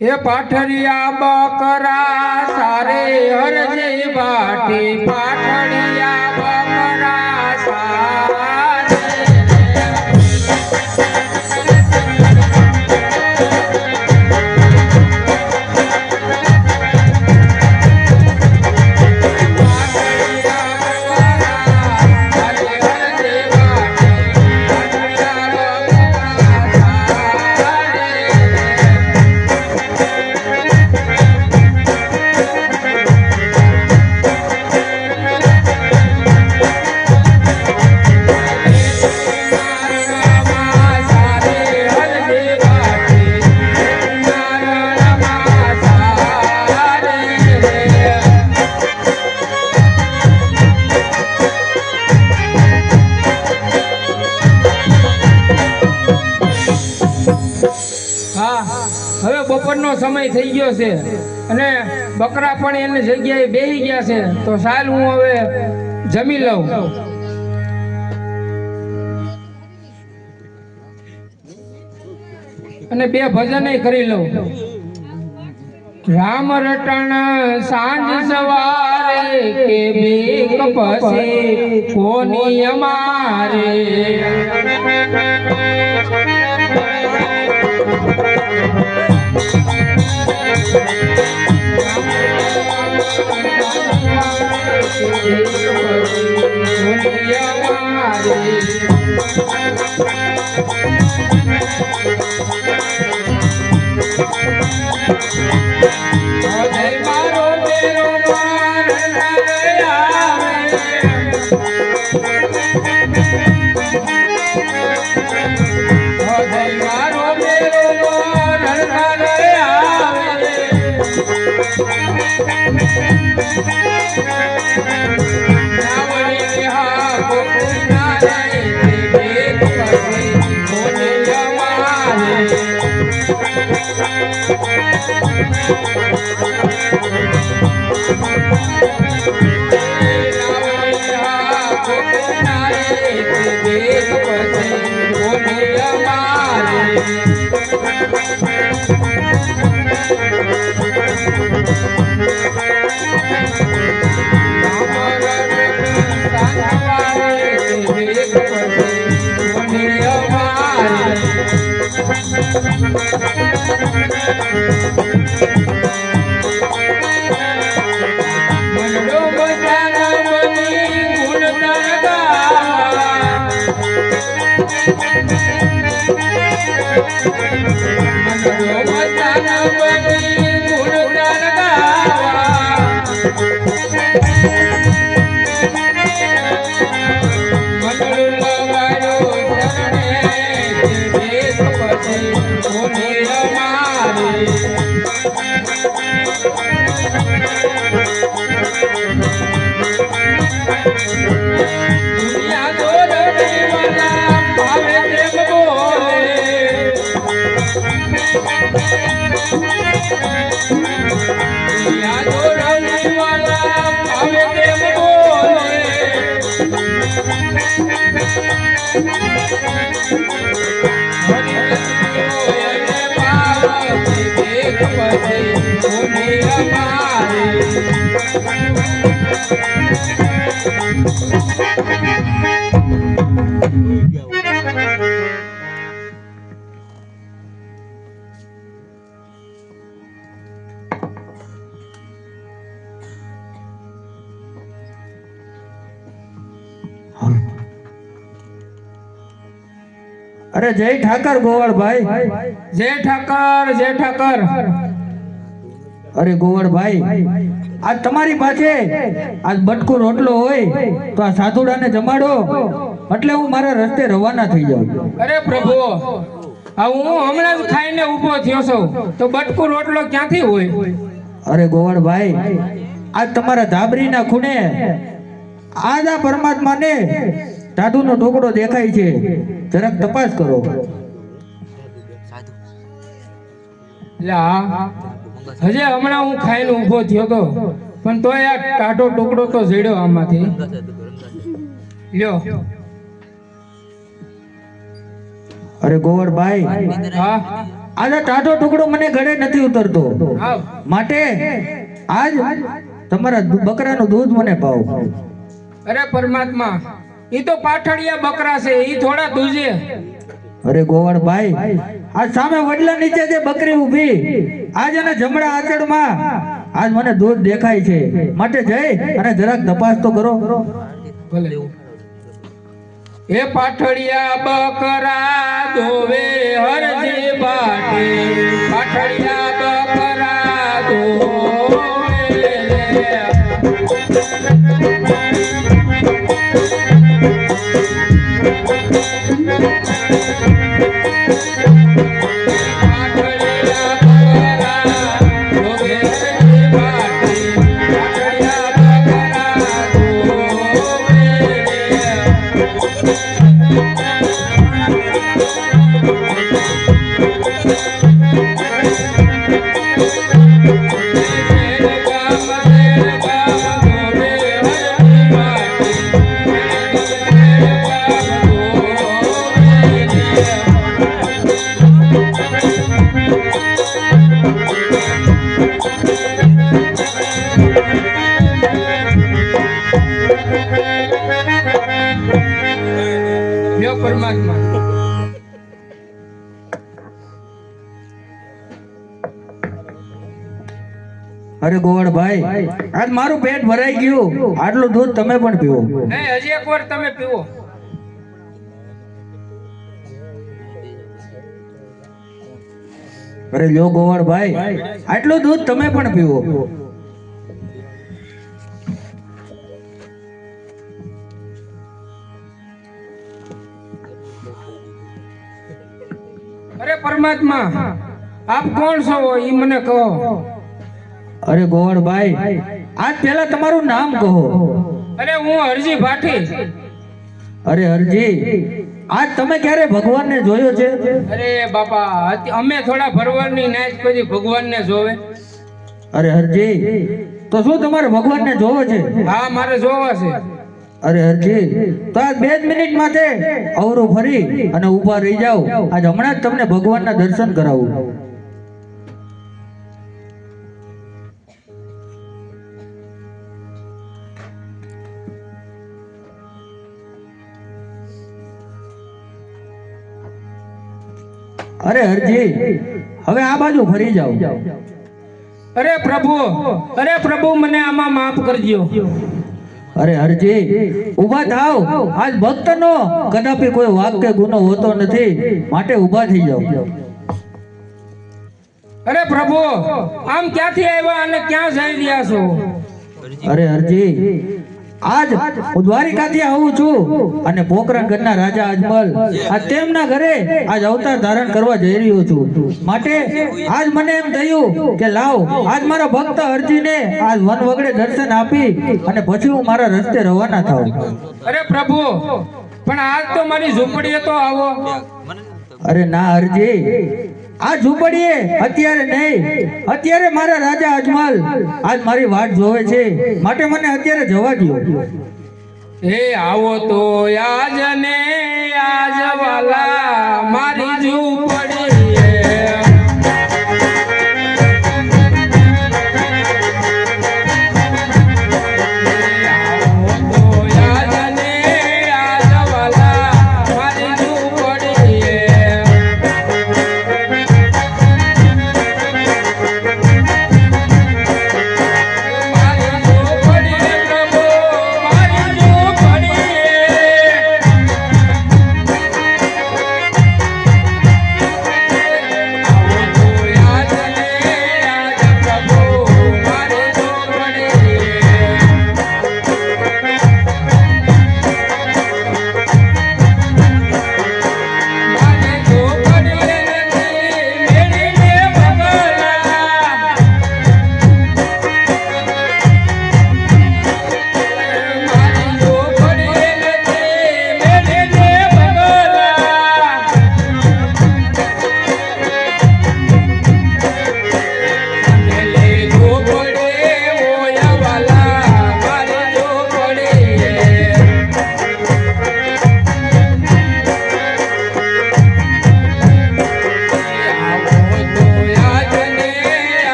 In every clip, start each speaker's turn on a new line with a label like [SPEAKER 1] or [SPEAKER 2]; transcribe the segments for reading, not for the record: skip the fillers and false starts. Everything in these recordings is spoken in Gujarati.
[SPEAKER 1] એ પાઠરિયા બકરા સારે હરજે બાટી પાઠરિયા બકરા સારે હવે બપોરનો સમય થઈ ગયો છે અને બકરા પણ એની જગ્યાએ બેહી ગયા છે તો ચાલ હું હવે જમી લઉં અને બે ભજન કરી લઉં રામ રટણ સાંજ સવારે કે બીક પછી કોની અમારે
[SPEAKER 2] अरे जय ठाकर गोवड़ भाई
[SPEAKER 1] जय ठाकर जय ठाकर
[SPEAKER 2] अरे गोवड़ भाई आज તમારી પાસે આજ બટકો રોટલો હોય તો આ સાધુડાને જમાડો એટલે હું મારા રસ્તે રવાના થઈ જાઉં
[SPEAKER 1] અરે પ્રભુ આ હું હમણાં જ ખાઈને ઊભો થયો છું તો બટકો રોટલો ક્યાંથી હોય
[SPEAKER 2] અરે ગોવડ ભાઈ આજ તમારા ધાબરીના ખૂણે આજ આ પરમાત્માને ટાઢુનો ટુકડો દેખાય છે જરાક તપાસ કરો
[SPEAKER 1] હજે હમણાં હું ખાઈને ઊભો થયો તો પણ તોય આ ટાઢો ટુકડો તો જડ્યો આમાંથી લ્યો
[SPEAKER 2] અરે ગોવડ ભાઈ
[SPEAKER 1] હા
[SPEAKER 2] આજે ટાઢો ટુકડો મને ગળે નથી ઉતરતો,
[SPEAKER 1] આવ.
[SPEAKER 2] માટે આજ તમારા બકરાનું દૂધ મને પાવ.
[SPEAKER 1] અરે પરમાત્મા, ઈ તો પાઠડિયા બકરા છે, ઈ થોડા દૂધે.
[SPEAKER 2] અરે ગોવાળભાઈ, આજ સામે વડલા નીચે જે બકરી ઊભી, આજ એના જમણા આંચળમાં આજ મને દૂધ દેખાય છે, માટે જઈ અને જરાક તપાસ તો કરો.
[SPEAKER 1] ભલે. એ પાઠડિયા બકરા દોવે હરજી બાટે, પાઠડિયા બકરા દોવે પરમાત્મા.
[SPEAKER 2] અરે ગોવાળભાઈ, આજ મારું પેટ ભરાઈ ગયું, આટલું દૂધ તમે પણ પીવો.
[SPEAKER 1] હજી એક વાર તમે પીવો.
[SPEAKER 2] અરે લ્યો ગોવાળભાઈ, આટલું દૂધ તમે પણ પીવો.
[SPEAKER 1] અરે પરમાત્મા, આપ કોણ છો ઈ મને કહો.
[SPEAKER 2] અરે ગોવાળભાઈ, આજ પહેલા તમારું નામ કહો.
[SPEAKER 1] અરે હું હરજી ભાઠી.
[SPEAKER 2] અરે હરજી, આજ તમે ક્યારે ભગવાનને જોયો છે?
[SPEAKER 1] અરે બાપા, અમે થોડા ભરવાડની નાચ પછી ભગવાનને જોવે.
[SPEAKER 2] અરે હરજી, તો શું તમારે ભગવાનને જોવો છે?
[SPEAKER 1] હા, મારે જોવા છે.
[SPEAKER 2] અરે હરજી, તો આ 2 જ મિનિટ માટે અવરું ફરી અને ઊભા રહી જાઓ. આજ હમણાં જ તમને ભગવાનના દર્શન કરાવું. અરે હરજી, હવે આ બાજુ ફરી જાઓ.
[SPEAKER 1] અરે પ્રભુ, મને આમાં માફ કરજો.
[SPEAKER 2] અરે હરજી, ઊભા થાવ. આજ ભક્તનો કદાપી કોઈ વાક કે ગુનો હોતો નથી, માટે ઊભા થઈ જાઓ.
[SPEAKER 1] અરે પ્રભુ, આમ ક્યાંથી આવ્યા અને ક્યાં જઈ રહ્યા છો?
[SPEAKER 2] અરે હરજી, આજ હું દ્વારિકાથી આવું છું અને પોકરણગઢના રાજા અજમલ આ તેમના ઘરે આજ અવતાર ધારણ કરવા જઈ રહ્યો છું. માટે આજ મને એમ થયું કે લાવ આજ મારા ભક્ત હરજીને આજ વન વગડે દર્શન આપી અને પછી હું મારા રસ્તે રવાના થાઉં.
[SPEAKER 1] અરે પ્રભુ, પણ આજ તો મારી ઝૂંપડીએ તો આવો.
[SPEAKER 2] અરે ના હરજી, આ ઝૂંપડીએ અત્યારે નહીં, અત્યારે મારા રાજા અજમલ આજ મારી વાટ જોવે છે, માટે મને અત્યારે જવા દો.
[SPEAKER 1] એ આવો તો આજ ને આજ વાલા મારી ઝૂંપડીએ.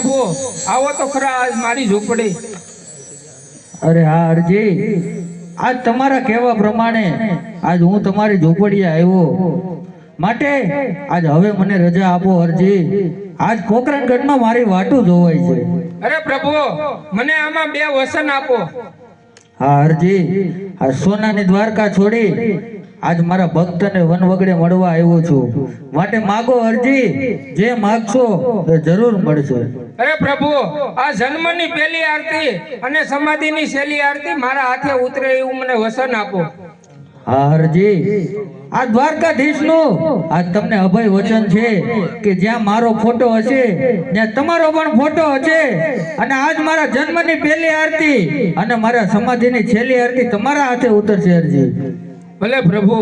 [SPEAKER 1] પ્રભુ આવો તો ખરા આજ મારી ઝૂંપડી.
[SPEAKER 2] અરે હા અરજી, આજ તમારા કહેવા પ્રમાણે આજ હું તમારી ઝૂંપડીએ આવ્યો. માટે આજ હવે મને રજા આપો અરજી. આજ પોકરણગઢમાં મારી વાટું જોવાય છે.
[SPEAKER 1] અરે પ્રભુ મને આમાં 2 વસન આપો.
[SPEAKER 2] હા અરજી, આ સોનાની દ્વારકા છોડી આજ મારા ભક્તને વનવગડે મળવા આવ્યો છું. માટે માગો અરજી, જે માગશો એ જરૂર મળશે.
[SPEAKER 1] અરે પ્રભુ આ જન્મની પહેલી આરતી અને સમાધિની છેલ્લી આરતી મારા હાથે ઉતરે એવું મને વસન આપો.
[SPEAKER 2] હા અરજી, આ દ્વારકાધીશનું આજ તમને અભય વચન છે કે જ્યાં મારો ફોટો હશે ત્યાં તમારો પણ ફોટો હશે. અને આજ મારા જન્મની પહેલી આરતી અને મારા સમાધિની છેલ્લી આરતી તમારા હાથે ઉતરશે અરજી.
[SPEAKER 1] ભલે પ્રભુ.